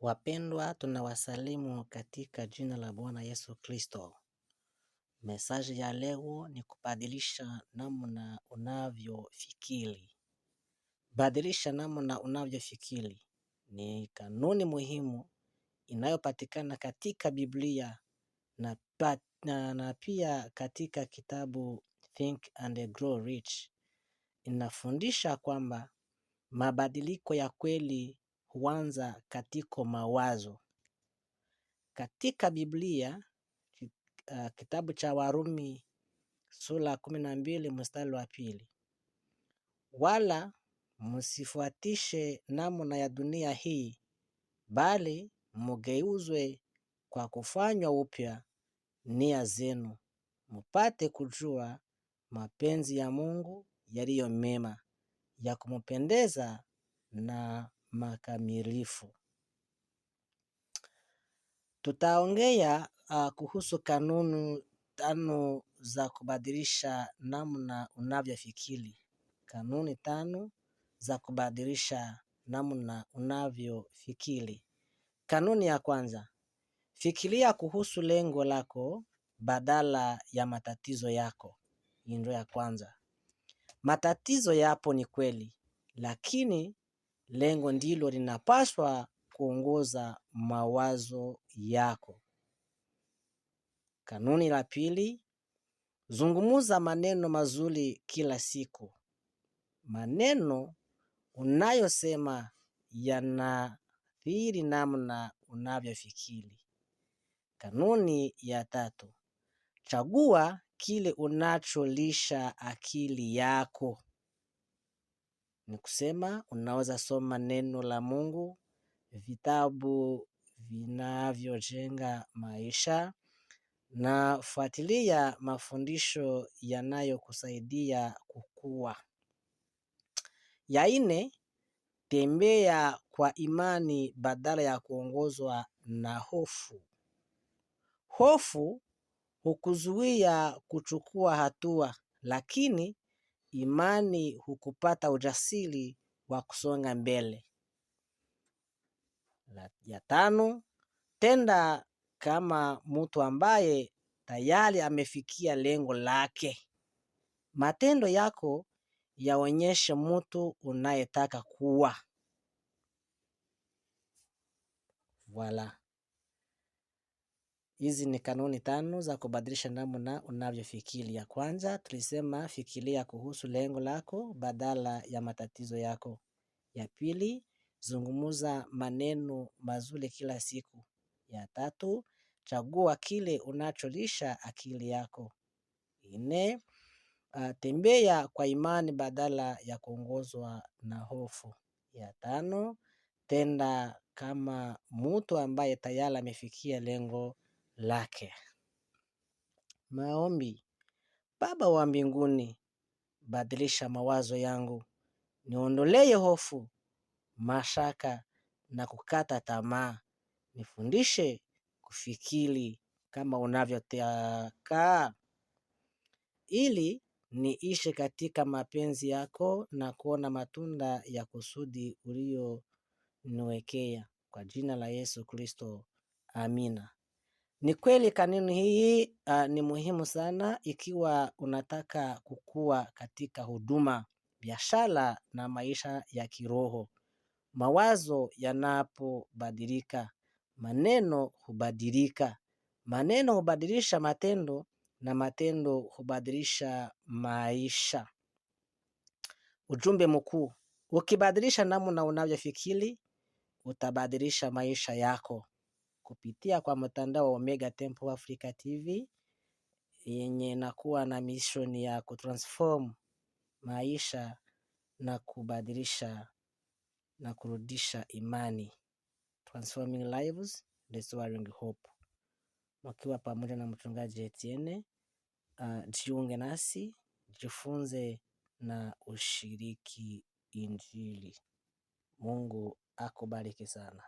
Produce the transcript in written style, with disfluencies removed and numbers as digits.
Wapendwa, tunawasalimu katika jina la Bwana Yesu Kristo. Mesaji ya leo ni kubadilisha namna unavyofikiri. Badilisha namna unavyofikiri ni kanuni muhimu inayopatikana katika Biblia na pia katika kitabu Think and Grow Rich. Inafundisha kwamba mabadiliko ya kweli huanza katika mawazo. Katika Biblia, kitabu cha Warumi sura 12 mstari wa 2, wala msifuatishe namna ya dunia hii, bali mgeuzwe kwa kufanywa upya nia zenu, mpate kujua mapenzi ya Mungu yaliyo mema, ya kumpendeza na makamilifu. Tutaongea kuhusu kanuni 5 za kubadilisha namna unavyofikiri. Kanuni 5 za kubadilisha namna unavyofikiri. Kanuni ya kwanza: fikiria kuhusu lengo lako badala ya matatizo yako. Hii ndio ya kwanza. Matatizo yapo ni kweli, lakini lengo ndilo linapaswa kuongoza mawazo yako. Kanuni la pili: zungumuza maneno mazuri kila siku. Maneno unayosema yanaathiri namna unavyofikiri. Kanuni ya tatu: chagua kile unacholisha akili yako. Ni kusema unaweza soma neno la Mungu, vitabu vinavyojenga maisha, na fuatilia mafundisho yanayokusaidia kukua. Ya 4: tembea kwa imani badala ya kuongozwa na hofu. Hofu hukuzuia kuchukua hatua, lakini imani hukupata ujasiri wa kusonga mbele. Ya 5: tenda kama mtu ambaye tayari amefikia lengo lake. Matendo yako yaonyeshe mtu unayetaka kuwa. Voila. Hizi ni kanuni 5 za kubadilisha namna unavyofikiri. Ya kwanza tulisema fikiria kuhusu lengo lako badala ya matatizo yako. Ya pili, zungumuza maneno mazuri kila siku. Ya 3, chagua kile unacholisha akili yako. 4, tembea kwa imani badala ya kuongozwa na hofu. Ya 5, tenda kama mtu ambaye tayari amefikia lengo lake. Maombi. Baba wa mbinguni, badilisha mawazo yangu, niondolee hofu, mashaka na kukata tamaa. Nifundishe kufikiri kama unavyotaka, ili niishi katika mapenzi yako na kuona matunda ya kusudi ulioniwekea. Kwa jina la Yesu Kristo, amina. Ni kweli kanuni hii ni muhimu sana ikiwa unataka kukua katika huduma, biashara na maisha ya kiroho. Mawazo yanapobadilika, maneno hubadilika. Maneno hubadilisha matendo na matendo hubadilisha maisha. Ujumbe mkuu: ukibadilisha namna unavyofikiri, utabadilisha maisha yako. Kupitia kwa mtandao wa Omega Temple Africa TV yenye inakuwa na mission ya kutransform maisha na kubadilisha na kurudisha imani, transforming lives, restoring hope. Wakiwa pamoja na mchungaji Etienne. Jiunge nasi, jifunze na ushiriki Injili. Mungu akubariki sana.